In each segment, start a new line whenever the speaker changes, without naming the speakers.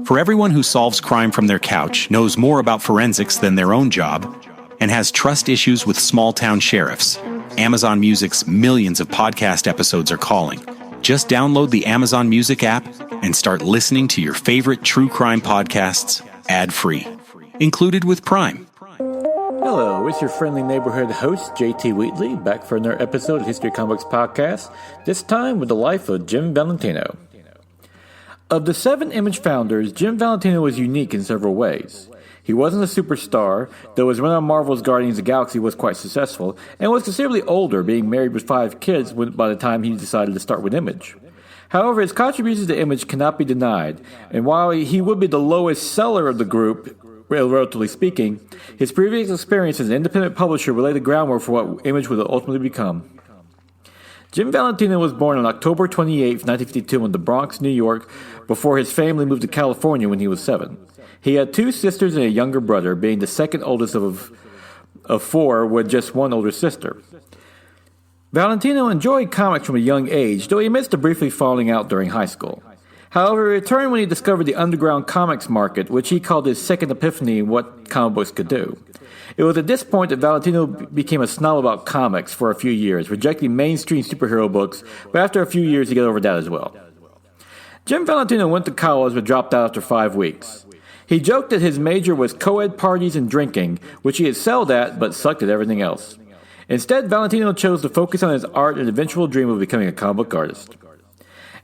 For everyone who solves crime from their couch, knows more about forensics than their own job, and has trust issues with small-town sheriffs, Amazon Music's millions of podcast episodes are calling. Just download the Amazon Music app and start listening to your favorite true crime podcasts ad-free. Included with Prime.
Hello, it's your friendly neighborhood host, JT Wheatley, back for another episode of History Comics Podcast, this time with the life of Jim Valentino. Of the 7 Image founders, Jim Valentino was unique in several ways. He wasn't a superstar, though his run on Marvel's Guardians of the Galaxy was quite successful, and was considerably older, being married with 5 kids by the time he decided to start with Image. However, his contributions to Image cannot be denied, and while he would be the lowest seller of the group, relatively speaking, his previous experience as an independent publisher laid the groundwork for what Image would ultimately become. Jim Valentino was born on October 28, 1952 in the Bronx, New York, before his family moved to California when he was 7. He had 2 sisters and a younger brother, being the second oldest of 4 with just one older sister. Valentino enjoyed comics from a young age, though he admits to briefly falling out during high school. However, he returned when he discovered the underground comics market, which he called his second epiphany in what comic books could do. It was at this point that Valentino became a snob about comics for a few years, rejecting mainstream superhero books, but after a few years he got over that as well. Jim Valentino went to college but dropped out after 5 weeks. He joked that his major was co-ed parties and drinking, which he excelled at but sucked at everything else. Instead, Valentino chose to focus on his art and eventual dream of becoming a comic book artist.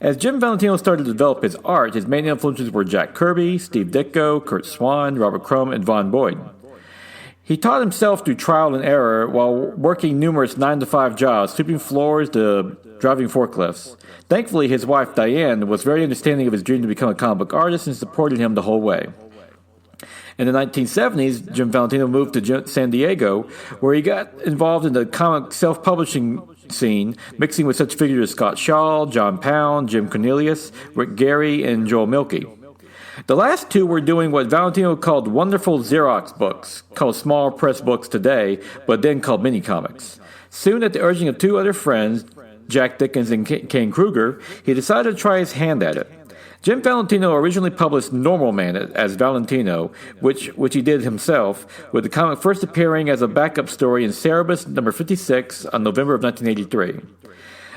As Jim Valentino started to develop his art, his main influences were Jack Kirby, Steve Ditko, Kurt Swan, Robert Crumb, and Von Boyd. He taught himself through trial and error while working numerous 9-to-5 jobs, sweeping floors to driving forklifts. Thankfully, his wife, Diane, was very understanding of his dream to become a comic book artist and supported him the whole way. In the 1970s, Jim Valentino moved to San Diego, where he got involved in the comic self-publishing scene, mixing with such figures as Scott Shaw, John Pound, Jim Cornelius, Rick Gary, and Joel Milkey. The last 2 were doing what Valentino called wonderful Xerox books, called small press books today, but then called mini-comics. Soon, at the urging of 2 other friends, Jack Dickens and Kane Kruger, he decided to try his hand at it. Jim Valentino originally published Normal Man as Valentino, which he did himself, with the comic first appearing as a backup story in Cerebus number 56 on November of 1983.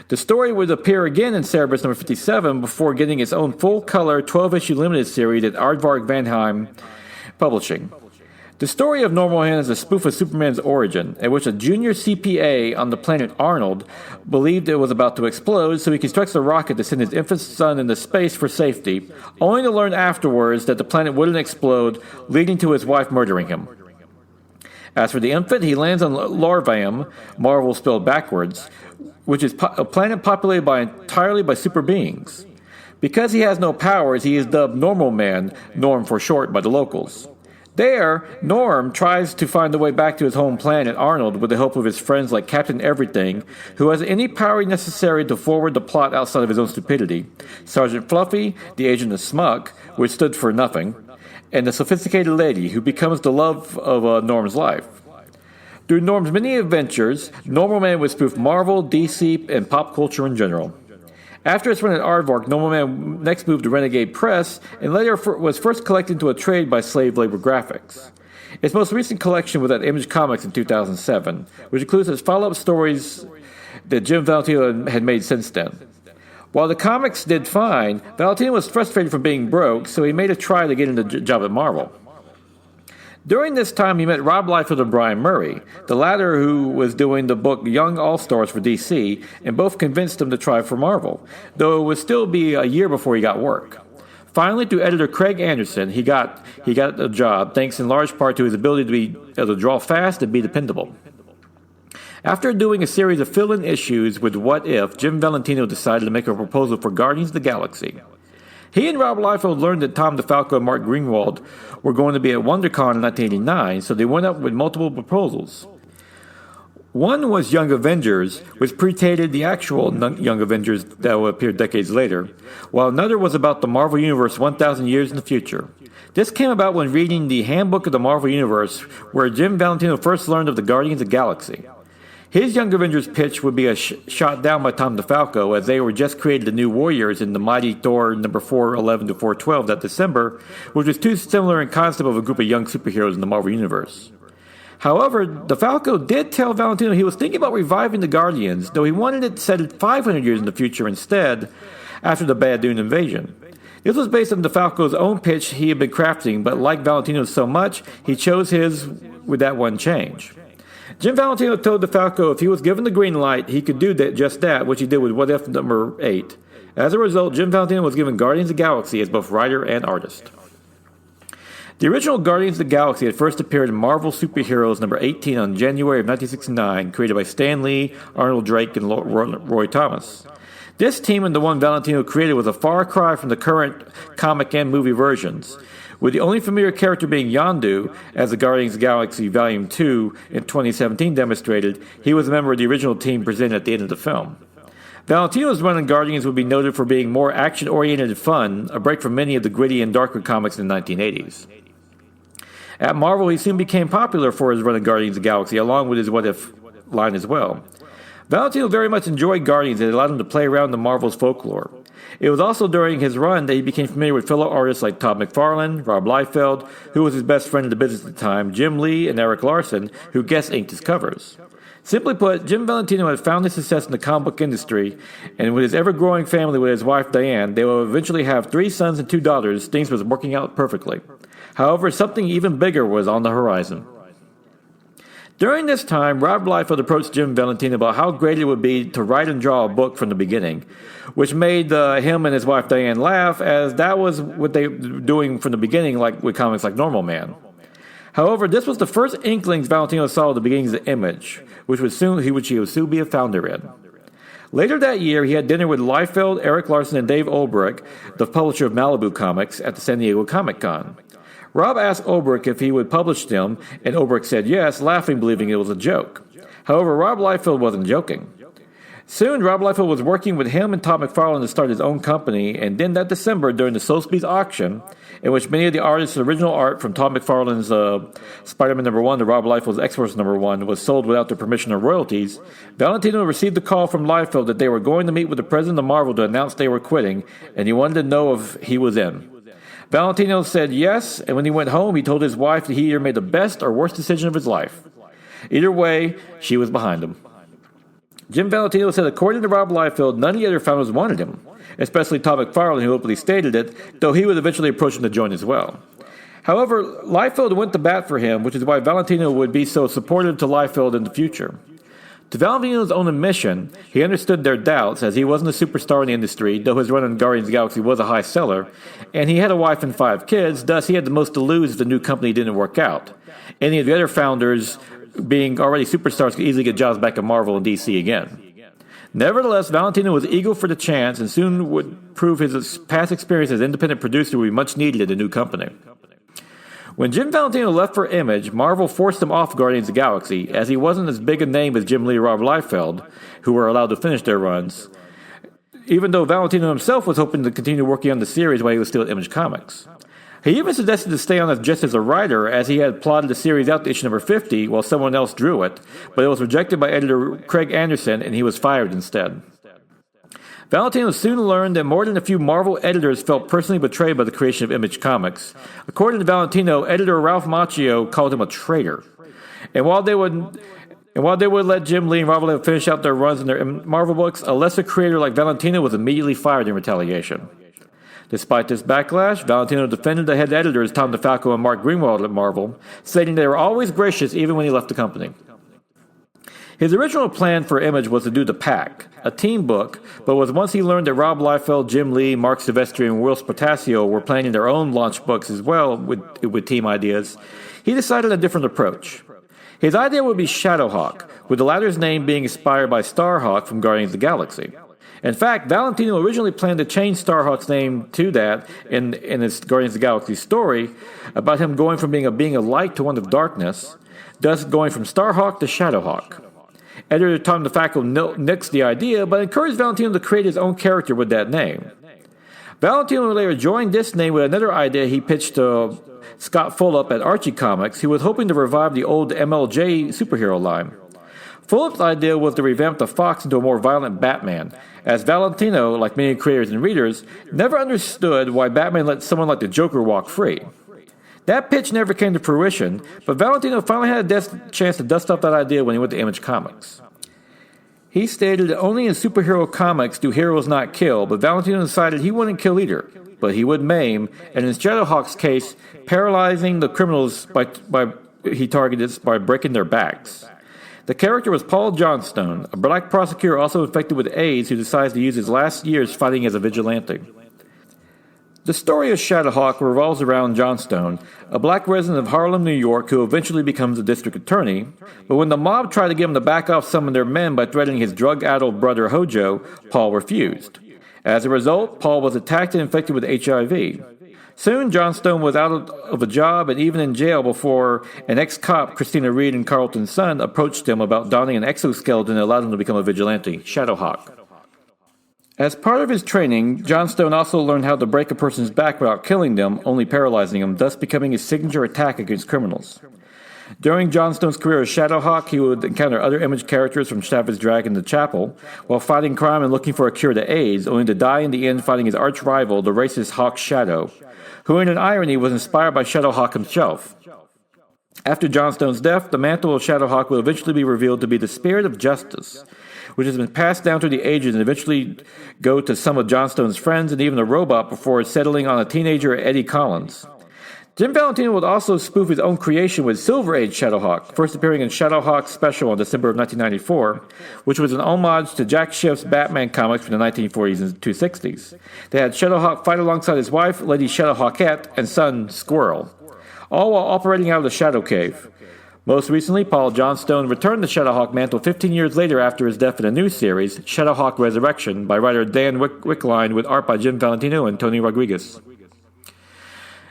The story would appear again in Cerebus number 57 before getting its own full-color 12-issue limited series at Aardvark Vanheim Publishing. The story of Normal Man is a spoof of Superman's origin, in which a junior CPA on the planet Arnold believed it was about to explode, so he constructs a rocket to send his infant son into space for safety, only to learn afterwards that the planet wouldn't explode, leading to his wife murdering him. As for the infant, he lands on Lorvam, Marvel spelled backwards, which is a planet populated entirely by super beings. Because he has no powers, he is dubbed Normal Man, Norm for short, by the locals. There, Norm tries to find a way back to his home planet, Arnold, with the help of his friends like Captain Everything, who has any power necessary to forward the plot outside of his own stupidity, Sergeant Fluffy, the agent of Smuck, which stood for nothing, and the Sophisticated Lady, who becomes the love of Norm's life. Through Norm's many adventures, Normal Man would spoof Marvel, DC, and pop culture in general. After its run at Aardvark, Normal Man next moved to Renegade Press, and later was first collected into a trade by Slave Labor Graphics. Its most recent collection was at Image Comics in 2007, which includes its follow-up stories that Jim Valentino had made since then. While the comics did fine, Valentino was frustrated from being broke, so he made a try to get into a job at Marvel. During this time, he met Rob Liefeld and Brian Murray, the latter who was doing the book Young All-Stars for DC, and both convinced him to try for Marvel, though it would still be a year before he got work. Finally, through editor Craig Anderson, he got a job, thanks in large part to his ability to be able to draw fast and be dependable. After doing a series of fill-in issues with What If, Jim Valentino decided to make a proposal for Guardians of the Galaxy. He and Rob Liefeld learned that Tom DeFalco and Mark Greenwald were going to be at WonderCon in 1989, so they went up with multiple proposals. One was Young Avengers, which predated the actual Young Avengers that would appear decades later, while another was about the Marvel Universe 1,000 years in the future. This came about when reading the Handbook of the Marvel Universe, where Jim Valentino first learned of the Guardians of the Galaxy. His Young Avengers pitch would be shot down by Tom DeFalco, as they were just created the New Warriors in the Mighty Thor number 411 to 412 that December, which was too similar in concept of a group of young superheroes in the Marvel Universe. However, DeFalco did tell Valentino he was thinking about reviving the Guardians, though he wanted it set at 500 years in the future instead, after the Bad Dune invasion. This was based on DeFalco's own pitch he had been crafting, but liked Valentino so much, he chose his with that one change. Jim Valentino told DeFalco if he was given the green light, he could do just that, which he did with What If number 8. As a result, Jim Valentino was given Guardians of the Galaxy as both writer and artist. The original Guardians of the Galaxy had first appeared in Marvel Superheroes number 18 on January of 1969, created by Stan Lee, Arnold Drake, and Roy Thomas. This team and the one Valentino created was a far cry from the current comic and movie versions, with the only familiar character being Yondu, as the Guardians of the Galaxy Volume 2 in 2017 demonstrated. He was a member of the original team presented at the end of the film. Valentino's run in Guardians would be noted for being more action-oriented and fun, a break from many of the gritty and darker comics in the 1980s. At Marvel, he soon became popular for his run in Guardians of the Galaxy, along with his What If line as well. Valentino very much enjoyed Guardians, and it allowed him to play around the Marvel's folklore. It was also during his run that he became familiar with fellow artists like Todd McFarlane, Rob Liefeld, who was his best friend in the business at the time, Jim Lee, and Eric Larson, who guest inked his covers. Simply put, Jim Valentino had found his success in the comic book industry, and with his ever-growing family with his wife Diane, they will eventually have 3 sons and 2 daughters. Things was working out perfectly. However, something even bigger was on the horizon. During this time, Rob Liefeld approached Jim Valentino about how great it would be to write and draw a book from the beginning, which made him and his wife Diane laugh, as that was what they were doing from the beginning, like with comics like Normal Man. However, this was the first inklings Valentino saw of the beginnings of Image, which he would soon be a founder in. Later that year, he had dinner with Liefeld, Eric Larson, and Dave Olbrich, the publisher of Malibu Comics, at the San Diego Comic-Con. Rob asked Olbrich if he would publish them, and Olbrich said yes, laughing, believing it was a joke. However, Rob Liefeld wasn't joking. Soon, Rob Liefeld was working with him and Todd McFarlane to start his own company, and then that December, during the Sotheby's auction, in which many of the artists' original art from Todd McFarlane's Spider-Man number 1 to Rob Liefeld's X-Force number 1 was sold without their permission or royalties, Valentino received a call from Liefeld that they were going to meet with the president of Marvel to announce they were quitting, and he wanted to know if he was in. Valentino said yes, and when he went home, he told his wife that he either made the best or worst decision of his life. Either way, she was behind him. Jim Valentino said according to Rob Liefeld, none of the other founders wanted him, especially Todd McFarlane, who openly stated it, though he would eventually approach him to join as well. However, Liefeld went to bat for him, which is why Valentino would be so supportive to Liefeld in the future. To Valentino's own admission, he understood their doubts, as he wasn't a superstar in the industry, though his run on Guardians of the Galaxy was a high seller, and he had a wife and 5 kids, thus he had the most to lose if the new company didn't work out. Any of the other founders, being already superstars, could easily get jobs back at Marvel and DC again. Nevertheless, Valentino was eager for the chance and soon would prove his past experience as independent producer would be much needed at the new company. When Jim Valentino left for Image, Marvel forced him off Guardians of the Galaxy, as he wasn't as big a name as Jim Lee or Rob Liefeld, who were allowed to finish their runs, even though Valentino himself was hoping to continue working on the series while he was still at Image Comics. He even suggested to stay on just as a writer, as he had plotted the series out to issue number 50 while someone else drew it, but it was rejected by editor Craig Anderson, and he was fired instead. Valentino soon learned that more than a few Marvel editors felt personally betrayed by the creation of Image Comics. According to Valentino, editor Ralph Macchio called him a traitor. And while they would let Jim Lee and Rob Liefeld finish out their runs in their Marvel books, a lesser creator like Valentino was immediately fired in retaliation. Despite this backlash, Valentino defended the head editors Tom DeFalco and Mark Greenwald at Marvel, stating they were always gracious even when he left the company. His original plan for Image was to do The Pack, a team book, but once he learned that Rob Liefeld, Jim Lee, Mark Silvestri, and Will Spartasio were planning their own launch books as well with team ideas, he decided a different approach. His idea would be Shadowhawk, with the latter's name being inspired by Starhawk from Guardians of the Galaxy. In fact, Valentino originally planned to change Starhawk's name to that in his Guardians of the Galaxy story, about him going from being a being of light to one of darkness, thus going from Starhawk to Shadowhawk. Editor Tom DeFalco nixed the idea, but encouraged Valentino to create his own character with that name. Valentino later joined this name with another idea he pitched to Scott Fulop at Archie Comics, who was hoping to revive the old MLJ superhero line. Fulop's idea was to revamp the Fox into a more violent Batman, as Valentino, like many creators and readers, never understood why Batman let someone like the Joker walk free. That pitch never came to fruition, but Valentino finally had a chance to dust off that idea when he went to Image Comics. He stated that only in superhero comics do heroes not kill, but Valentino decided he wouldn't kill either, but he would maim, and in Shadowhawk's case, paralyzing the criminals he targeted by breaking their backs. The character was Paul Johnstone, a black prosecutor also infected with AIDS who decides to use his last years fighting as a vigilante. The story of Shadowhawk revolves around Johnstone, a black resident of Harlem, New York, who eventually becomes a district attorney, but when the mob tried to get him to back off some of their men by threatening his drug-addled brother Hojo, Paul refused. As a result, Paul was attacked and infected with HIV. Soon, Johnstone was out of a job and even in jail before an ex-cop, Christina Reed and Carlton's son, approached him about donning an exoskeleton that allowed him to become a vigilante, Shadowhawk. As part of his training, Johnstone also learned how to break a person's back without killing them, only paralyzing them, thus becoming his signature attack against criminals. During Johnstone's career as Shadowhawk, he would encounter other Image characters from Savage Dragon to Chapel, while fighting crime and looking for a cure to AIDS, only to die in the end fighting his arch-rival, the racist Hawk Shadow, who in an irony was inspired by Shadowhawk himself. After Johnstone's death, the mantle of Shadowhawk will eventually be revealed to be the spirit of justice, which has been passed down through the ages and eventually go to some of Johnstone's friends and even a robot before settling on a teenager, Eddie Collins. Jim Valentino would also spoof his own creation with Silver Age Shadowhawk, first appearing in Shadowhawk Special in December of 1994, which was an homage to Jack Schiff's Batman comics from the 1940s and 260s. They had Shadowhawk fight alongside his wife, Lady Shadowhawkette, and son, Squirrel, all while operating out of the Shadow Cave. Most recently, Paul Johnstone returned the Shadowhawk mantle 15 years later after his death in a new series, Shadowhawk Resurrection, by writer Dan Wickline with art by Jim Valentino and Tony Rodriguez.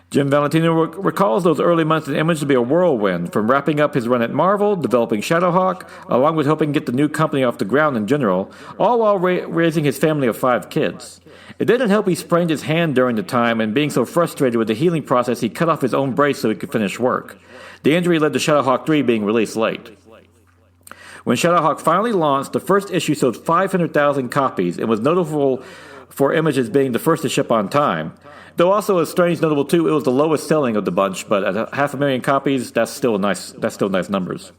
Jim Valentino recalls those early months in Image to be a whirlwind, from wrapping up his run at Marvel, developing Shadowhawk, along with helping get the new company off the ground in general, all while raising his family of 5 kids. It didn't help he sprained his hand during the time, and being so frustrated with the healing process, he cut off his own brace so he could finish work. The injury led to Shadowhawk 3 being released late. When Shadowhawk finally launched, the first issue sold 500,000 copies and was notable for Image as being the first to ship on time. Though also as strange notable too, it was the lowest selling of the bunch, but at 500,000 copies, that's still nice numbers.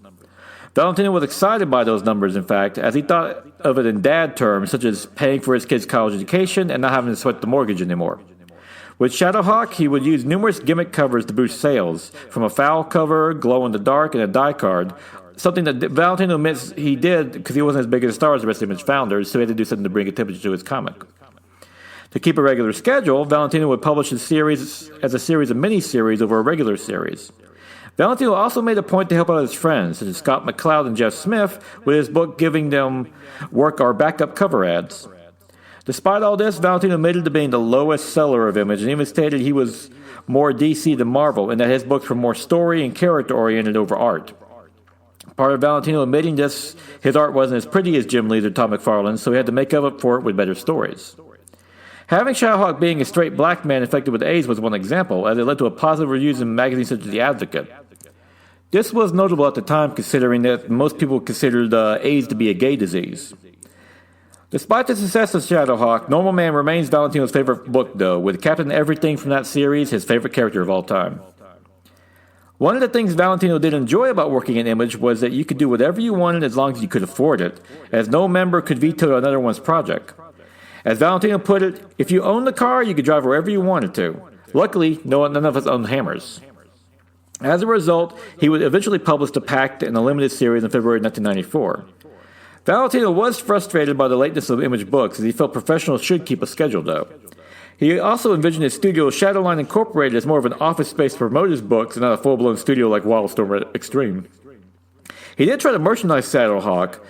Valentino was excited by those numbers, in fact, as he thought of it in dad terms, such as paying for his kids' college education and not having to sweat the mortgage anymore. With Shadowhawk, he would use numerous gimmick covers to boost sales, from a foul cover, glow in the dark, and a die card, something that Valentino admits he did because he wasn't as big a star as the rest of Image founders, so he had to do something to bring attention to his comic. To keep a regular schedule, Valentino would publish his series as a series of mini-series over a regular series. Valentino also made a point to help out his friends, such as Scott McCloud and Jeff Smith, with his book giving them work or backup cover ads. Despite all this, Valentino admitted to being the lowest seller of Image and even stated he was more DC than Marvel and that his books were more story and character-oriented over art. Part of Valentino admitting this, his art wasn't as pretty as Jim Lee's or Todd McFarlane's, so he had to make up for it with better stories. Having Shadowhawk being a straight black man infected with AIDS was one example, as it led to a positive reviews in magazines such as The Advocate. This was notable at the time, considering that most people considered AIDS to be a gay disease. Despite the success of Shadowhawk, Normal Man remains Valentino's favorite book, though, with Captain Everything from that series his favorite character of all time. One of the things Valentino did enjoy about working in Image was that you could do whatever you wanted as long as you could afford it, as no member could veto another one's project. As Valentino put it, if you owned the car, you could drive wherever you wanted to. Luckily, none of us owned hammers. As a result, he would eventually publish The Pact in a limited series in February 1994. Valentino was frustrated by the lateness of Image books, as he felt professionals should keep a schedule, though. He also envisioned his studio Shadowline Incorporated as more of an office space to promote his books and not a full-blown studio like Wildstorm Extreme. He did try to merchandise Shadowhawk,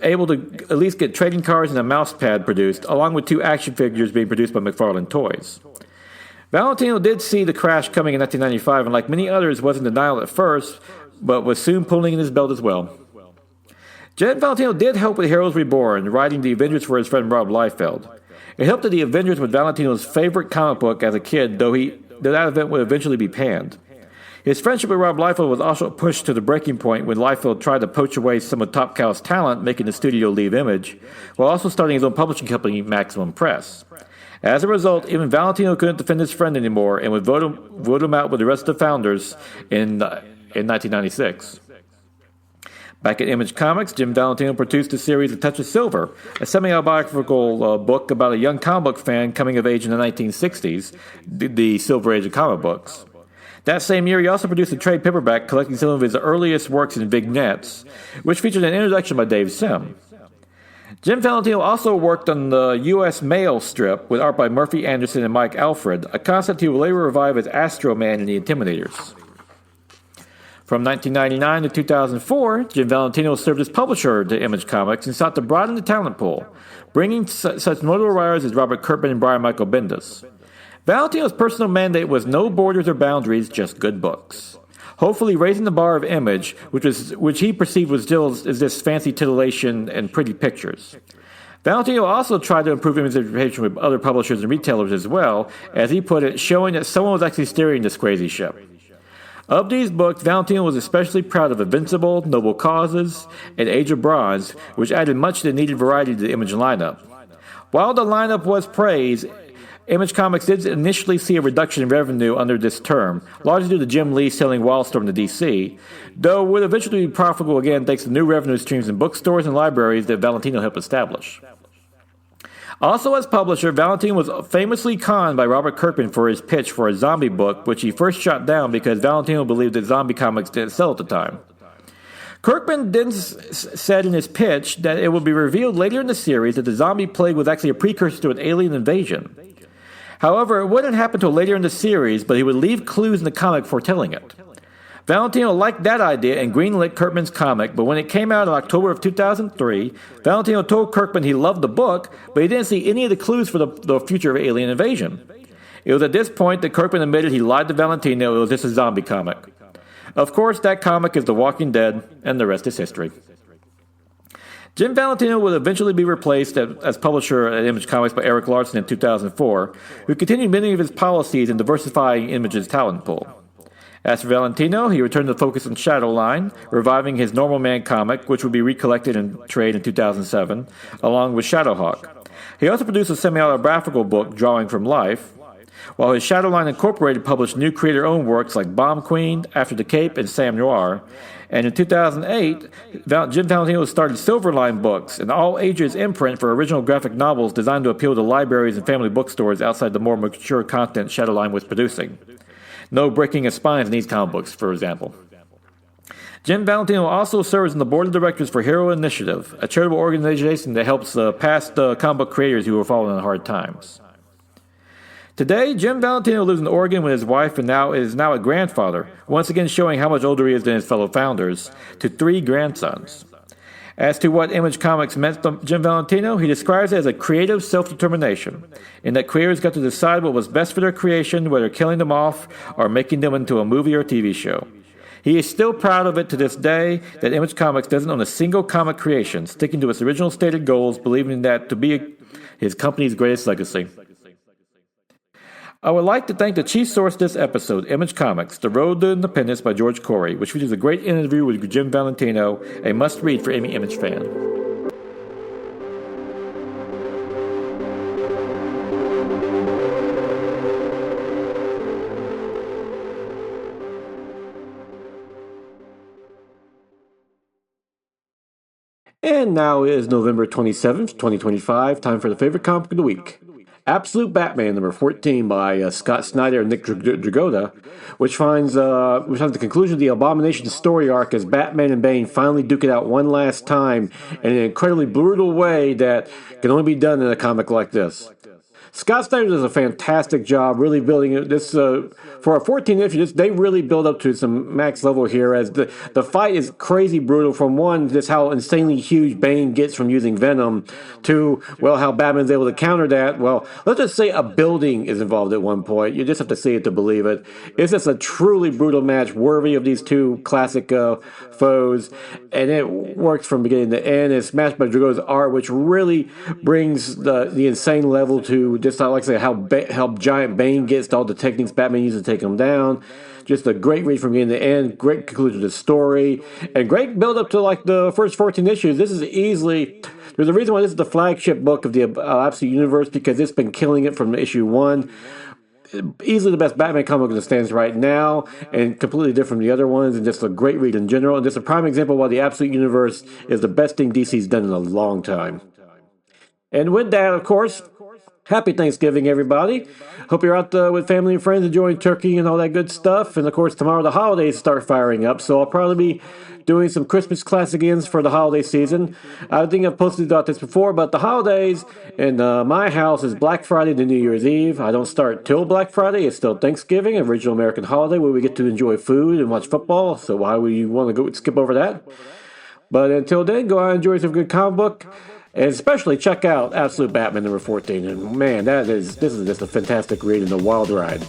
able to at least get trading cards and a mouse pad produced, along with 2 action figures being produced by McFarlane Toys. Valentino did see the crash coming in 1995, and like many others, was in denial at first, but was soon pulling in his belt as well. Jim Valentino did help with Heroes Reborn, writing The Avengers for his friend Rob Liefeld. It helped that The Avengers was Valentino's favorite comic book as a kid, though that event would eventually be panned. His friendship with Rob Liefeld was also pushed to the breaking point when Liefeld tried to poach away some of Top Cow's talent, making the studio leave Image, while also starting his own publishing company, Maximum Press. As a result, even Valentino couldn't defend his friend anymore and would vote him out with the rest of the founders in 1996. Back at Image Comics, Jim Valentino produced the series A Touch of Silver, a semi-autobiographical book about a young comic book fan coming of age in the 1960s, the Silver Age of comic books. That same year, he also produced a trade paperback collecting some of his earliest works in vignettes, which featured an introduction by Dave Sim. Jim Valentino also worked on the U.S. Mail strip with art by Murphy Anderson and Mike Alfred, a concept he would later revive as Astro Man and the Intimidators. From 1999 to 2004, Jim Valentino served as publisher to Image Comics and sought to broaden the talent pool, bringing such notable writers as Robert Kirkman and Brian Michael Bendis. Valentino's personal mandate was no borders or boundaries, just good books. Hopefully raising the bar of Image, which he perceived was still as this fancy titillation and pretty pictures. Valentino also tried to improve Image's reputation with other publishers and retailers as well, as he put it, showing that someone was actually steering this crazy ship. Of these books, Valentino was especially proud of Invincible, Noble Causes, and Age of Bronze, which added much to the needed variety to the Image lineup. While the lineup was praised, Image Comics did initially see a reduction in revenue under this term, largely due to Jim Lee selling Wildstorm to DC, though would eventually be profitable again thanks to new revenue streams in bookstores and libraries that Valentino helped establish. Also as publisher, Valentino was famously conned by Robert Kirkman for his pitch for a zombie book, which he first shot down because Valentino believed that zombie comics didn't sell at the time. Kirkman then said in his pitch that it would be revealed later in the series that the zombie plague was actually a precursor to an alien invasion. However, it wouldn't happen until later in the series, but he would leave clues in the comic foretelling it. Valentino liked that idea and greenlit Kirkman's comic, but when it came out in October of 2003, Valentino told Kirkman he loved the book, but he didn't see any of the clues for the future of alien invasion. It was at this point that Kirkman admitted he lied to Valentino. It was just a zombie comic. Of course, that comic is The Walking Dead, and the rest is history. Jim Valentino would eventually be replaced as publisher at Image Comics by Eric Larson in 2004, who continued many of his policies in diversifying Image's talent pool. As for Valentino, he returned to focus on Shadowline, reviving his Normal Man comic, which would be recollected in trade in 2007, along with Shadowhawk. He also produced a semi-autobiographical book, Drawing from Life, while his Shadowline Incorporated published new creator-owned works like Bomb Queen, After the Cape, and Sam Noir. And in 2008, Jim Valentino started Silverline Books, an all-ages imprint for original graphic novels designed to appeal to libraries and family bookstores outside the more mature content Shadowline was producing. No breaking of spines in these comic books, for example. Jim Valentino also serves on the board of directors for Hero Initiative, a charitable organization that helps past comic book creators who are falling on hard times. Today, Jim Valentino lives in Oregon with his wife and is now a grandfather, once again showing how much older he is than his fellow founders, to 3 grandsons. As to what Image Comics meant to Jim Valentino, he describes it as a creative self-determination, in that creators got to decide what was best for their creation, whether killing them off or making them into a movie or TV show. He is still proud of it to this day that Image Comics doesn't own a single comic creation, sticking to its original stated goals, believing that to be his company's greatest legacy. I would like to thank the chief source of this episode, Image Comics, The Road to Independence by George Corey, which features a great interview with Jim Valentino, a must-read for any Image fan. And now is November 27th, 2025, time for the favorite comic of the week. Absolute Batman, number 14 by Scott Snyder and Nick Dragotta, which finds the conclusion of the Abomination story arc as Batman and Bane finally duke it out one last time in an incredibly brutal way that can only be done in a comic like this. Scott Snyder does a fantastic job really building this, for a 14 issue, they really build up to some max level here as the fight is crazy brutal from one, just how insanely huge Bane gets from using Venom to, well, how Batman's able to counter that. Well, let's just say a building is involved at one point. You just have to see it to believe it. It's just a truly brutal match worthy of these two classic foes, and it works from beginning to end. It's matched by Drago's art, which really brings the insane level to Just like I say, how giant Bane gets to all the techniques Batman uses to take him down. Just a great read from beginning to end. Great conclusion to the story, and great build up to like the first 14 issues. This is easily. There's a reason why this is the flagship book of the Absolute Universe, because it's been killing it from issue 1. Easily the best Batman comic that stands right now, and completely different from the other ones, and just a great read in general, and just a prime example of why the Absolute Universe is the best thing DC's done in a long time. And with that, of course, happy Thanksgiving, everybody. Hope you're out with family and friends enjoying turkey and all that good stuff. And of course, tomorrow the holidays start firing up, so I'll probably be doing some Christmas classic ends for the holiday season. I think I've posted about this before, but the holidays in my house is Black Friday to New Year's Eve. I don't start till Black Friday. It's still Thanksgiving, original American holiday, where we get to enjoy food and watch football. So why would you want to go skip over that? But until then, go out and enjoy some good comic book. And especially check out Absolute Batman number 14. And man, this is just a fantastic read and a wild ride.